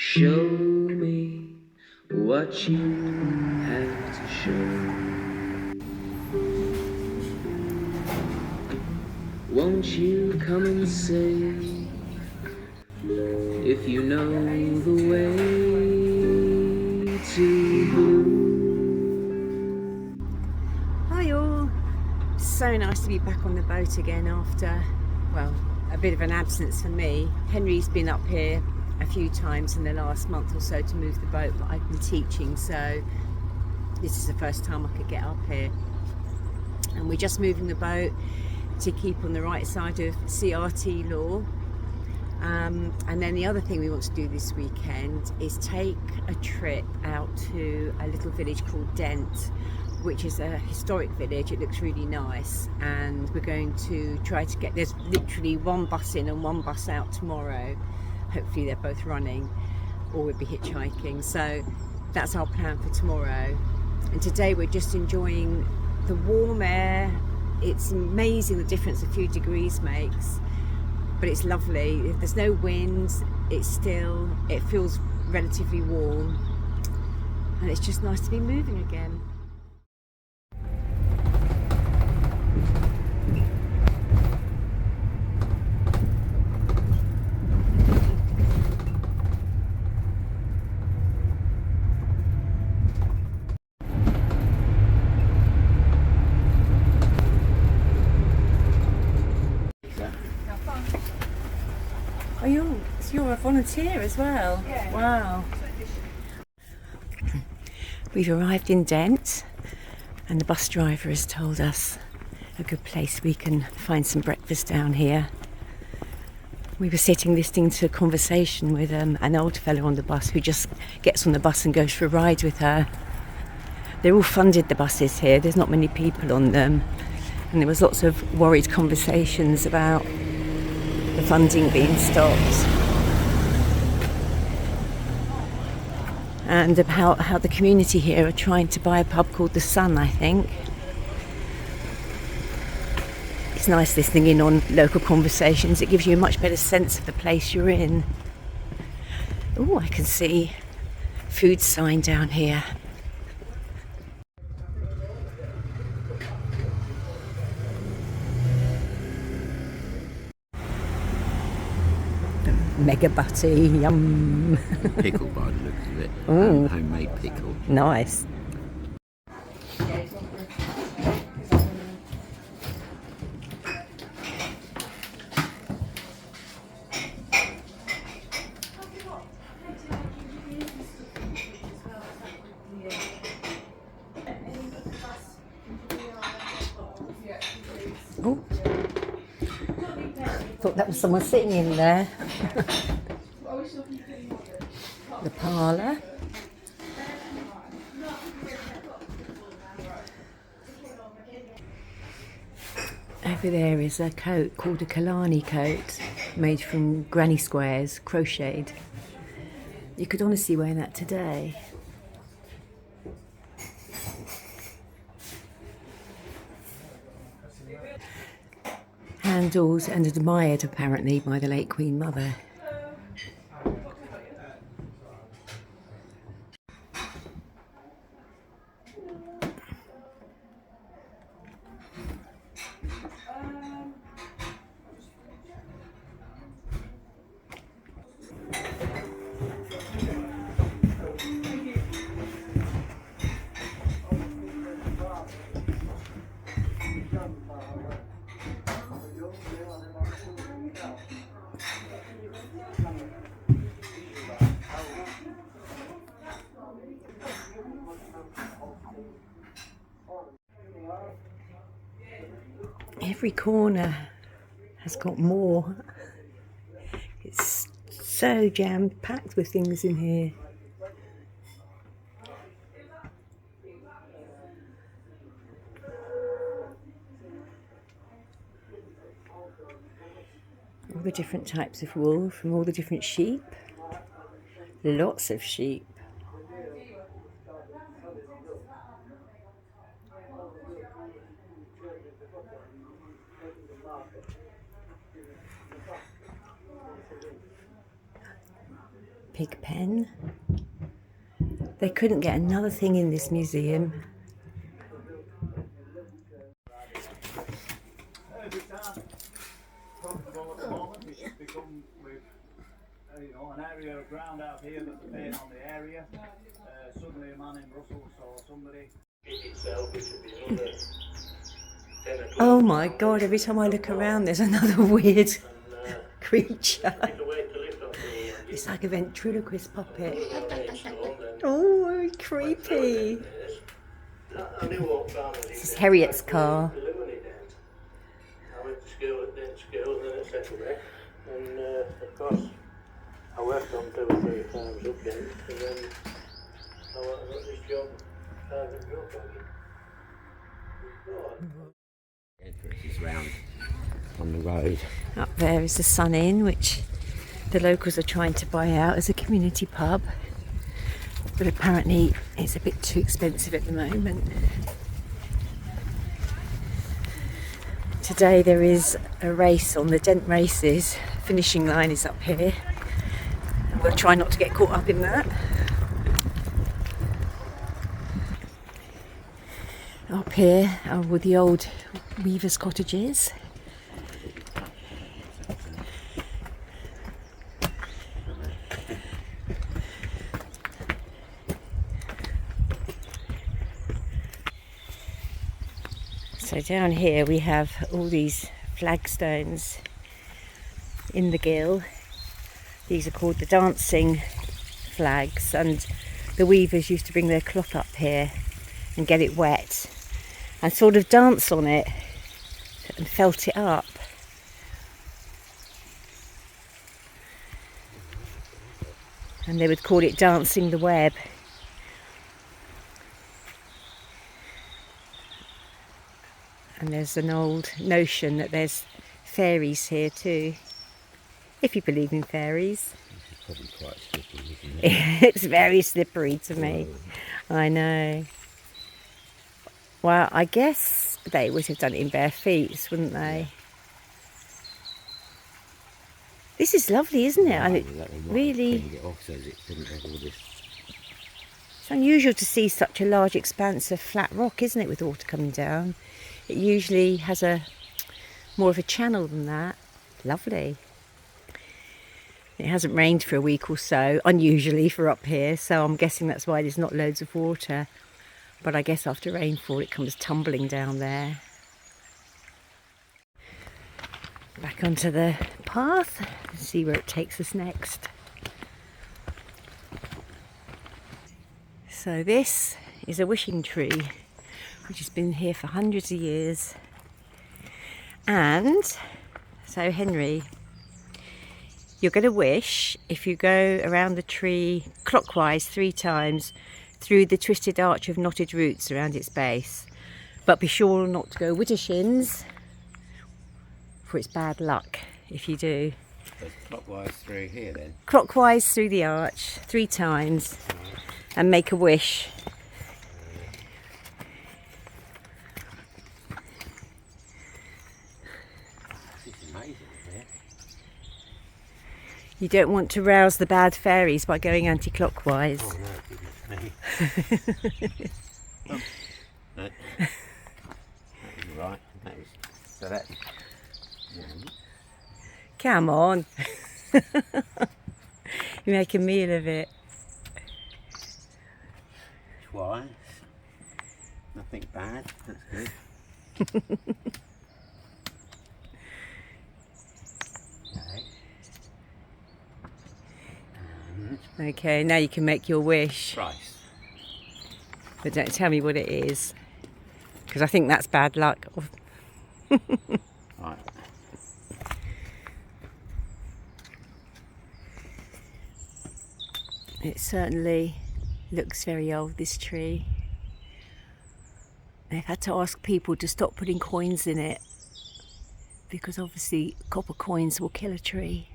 Show me what you have to show. Won't you come and say if you know the way to blue? Hi all, so nice to be back on the boat again after, well, a bit of an absence for me. Henry's been up here a few times in the last month or so to move the boat, but I've been teaching, so this is the first time I could get up here. And we're just moving the boat to keep on the right side of CRT law. And then the other thing we want to do this weekend is take a trip out to a little village called Dent, which is a historic village. It looks really nice, and we're going to try to get, there's literally one bus in and one bus out tomorrow. Hopefully they're both running, or we'll be hitchhiking. So that's our plan for tomorrow. And today we're just enjoying the warm air. It's amazing the difference a few degrees makes, but it's lovely. There's no wind, it feels relatively warm, and it's just nice to be moving again. Oh, you're a volunteer as well? Yeah. Wow. We've arrived in Dent, and the bus driver has told us a good place we can find some breakfast down here. We were sitting listening to a conversation with an old fellow on the bus who just gets on the bus and goes for a ride with her. They're all funded, the buses here, there's not many people on them, and there was lots of worried conversations about the funding being stopped, and about how the community here are trying to buy a pub called The Sun, I think. It's nice listening in on local conversations. It gives you a much better sense of the place you're in. Oh, I can see food sign down here. Mega butty, yum. Pickle by the looks of it. Homemade pickle. Nice. Oh, thought that was someone sitting in there. The parlour. Over there is a coat called a Kalani coat, made from granny squares, crocheted. You could honestly wear that today. Handled and admired apparently by the late Queen Mother. Every corner has got more. It's so jam-packed with things in here. All the different types of wool from all the different sheep. Lots of sheep. pig pen. They couldn't get another thing in this museum. An area of ground out here that's paying on the area. Suddenly a man in Brussels saw somebody. Oh my god, every time I look around there's another weird creature. It's like a ventriloquist puppet. Oh, creepy. This is Harriet's car. I went to school at Dent school and then at Settlebreck, and of course I worked on 2 or 3 times up Dent, and then I got this job, private job It's round on the road. Up there is the Sun Inn, which the locals are trying to buy out as a community pub, but apparently it's a bit too expensive at the moment. Today there is a race on the Dent races. Finishing line is up here. And we'll try not to get caught up in that. Up here are all the old weavers' cottages. So down here we have all these flagstones in the gill. These are called the dancing flags, and the weavers used to bring their cloth up here and get it wet and sort of dance on it and felt it up. And they would call it dancing the web. And there's an old notion that there's fairies here too, if you believe in fairies. It's probably quite slippery, isn't it? It's very slippery to me. I know. Well, I guess they would have done it in bare feet, wouldn't they? This is lovely, isn't it? And it really, It off so it didn't have all this. it's unusual to see such a large expanse of flat rock, isn't it, with water coming down? It usually has more of a channel than that. Lovely. It hasn't rained for a week or so, unusually for up here, so I'm guessing that's why there's not loads of water. But I guess after rainfall it comes tumbling down there. Back onto the path and see where it takes us next. So this is a wishing tree which has been here for hundreds of years. And so Henry, you're going to wish, if you go around the tree clockwise 3 times through the twisted arch of knotted roots around its base, but be sure not to go with your shins, for it's bad luck if you do. So clockwise through here then. Clockwise through the arch 3 times and make a wish. This is amazing, isn't it? You don't want to rouse the bad fairies by going anti-clockwise. Oh no, goodness me. Oh, no. That was right. That was, so that. Come on. You make a meal of it. Twice. Nothing bad. That's good. Okay. Okay, now you can make your wish. Price. But don't tell me what it is, because I think that's bad luck. Right. It certainly looks very old, this tree. They've had to ask people to stop putting coins in it, because obviously copper coins will kill a tree.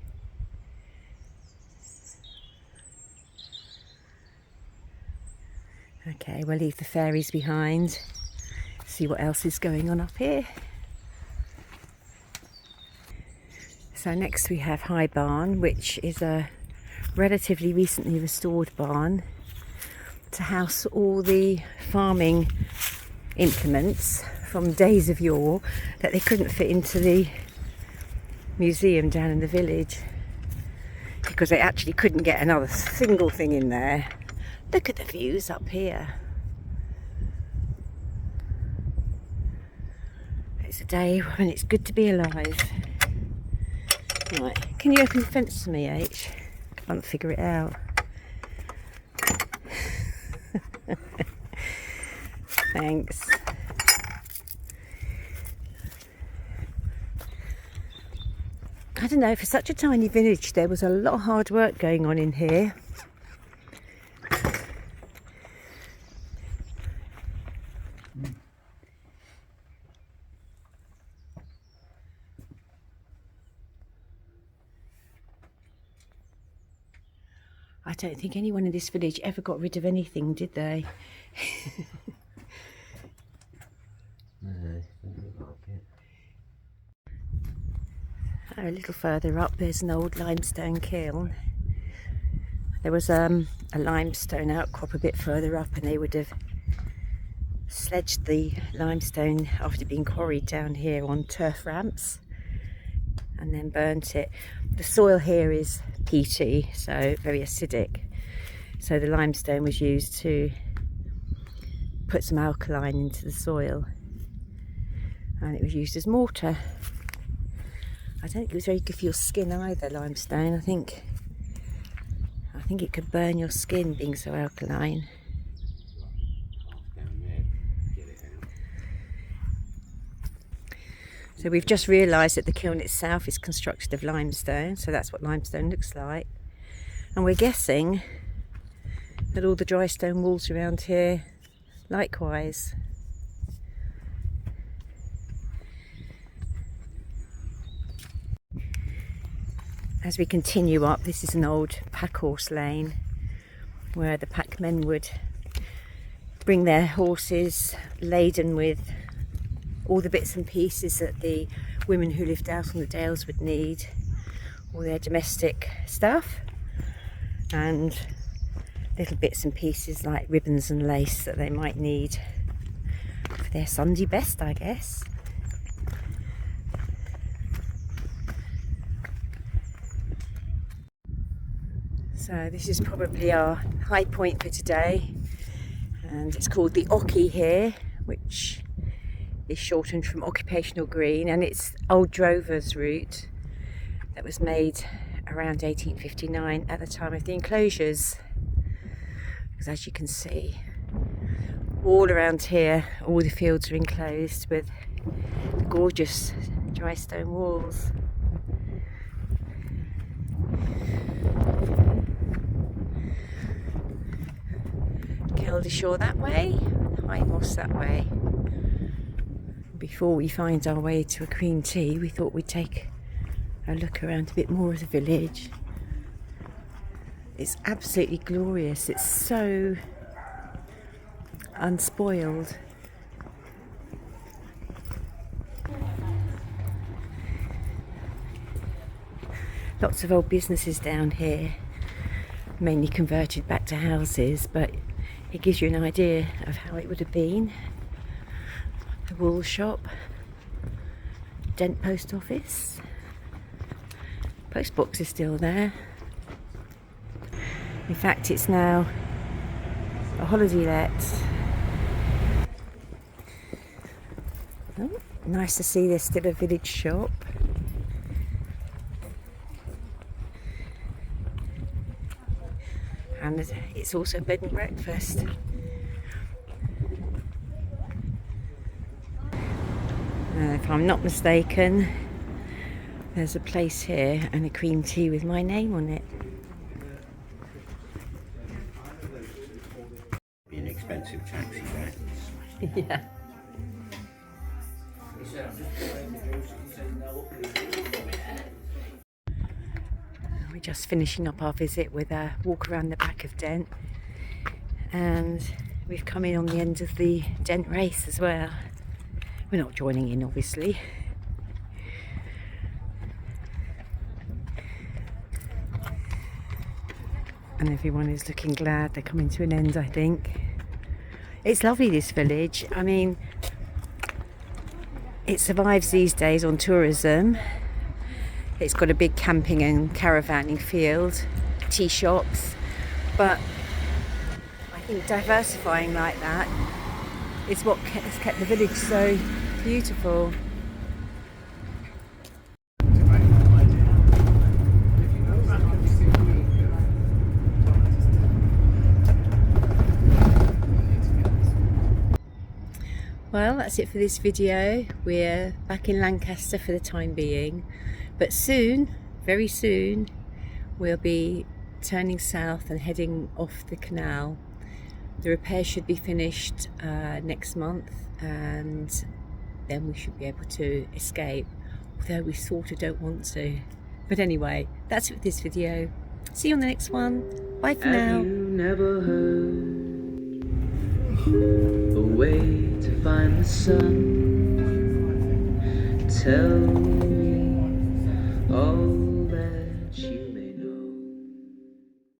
Okay, we'll leave the fairies behind. See what else is going on up here. So next we have High Barn, which is a relatively recently restored barn to house all the farming implements from days of yore that they couldn't fit into the museum down in the village because they actually couldn't get another single thing in there. Look at the views up here. It's a day when it's good to be alive. Right, can you open the fence for me, H? Can't figure it out. Thanks. I don't know, for such a tiny village there was a lot of hard work going on in here. I don't think anyone in this village ever got rid of anything, did they? No, doesn't look like it. A little further up there's an old limestone kiln. There was a limestone outcrop a bit further up, and they would have sledged the limestone after being quarried down here on turf ramps and then burnt it. The soil here is peaty, so very acidic, so the limestone was used to put some alkaline into the soil, and it was used as mortar. I don't think it was very good for your skin either, limestone. I think it could burn your skin being so alkaline. So we've just realised that the kiln itself is constructed of limestone, so that's what limestone looks like. And we're guessing that all the dry stone walls around here likewise. As we continue up, this is an old pack horse lane where the packmen would bring their horses laden with all the bits and pieces that the women who lived out on the dales would need, all their domestic stuff, and little bits and pieces like ribbons and lace that they might need for their Sunday best, I guess. So this is probably our high point for today, and it's called the Ocky here, which is shortened from occupational green, and it's old drover's route that was made around 1859 at the time of the enclosures. Because as you can see, all around here, all the fields are enclosed with gorgeous dry stone walls. Shore that way, High Moss that way. Before we find our way to a green tea, we thought we'd take a look around a bit more of the village. It's absolutely glorious. It's so unspoiled. Lots of old businesses down here, mainly converted back to houses, but it gives you an idea of how it would have been. The wool shop, Dent post office, post box is still there. In fact, it's now a holiday let. Oh, nice to see there's still a village shop. And it's also bed and breakfast. If I'm not mistaken, there's a place here and a cream tea with my name on it. Be an expensive taxi there. Yeah. We're just finishing up our visit with a walk around the back of Dent, and we've come in on the end of the Dent race as well. We're not joining in, obviously. and everyone is looking glad they're coming to an end, I think. It's lovely, this village. I mean, it survives these days on tourism. It's got a big camping and caravanning field, tea shops, but I think diversifying like that is what has kept the village so beautiful. Well, that's it for this video. We're back in Lancaster for the time being, but soon, very soon, we'll be turning south and heading off the canal. The repair should be finished next month, and then we should be able to escape, although we sort of don't want to. But anyway, that's it for this video. See you on the next one. Bye for now. Have you never heard a way to find the sun? Tell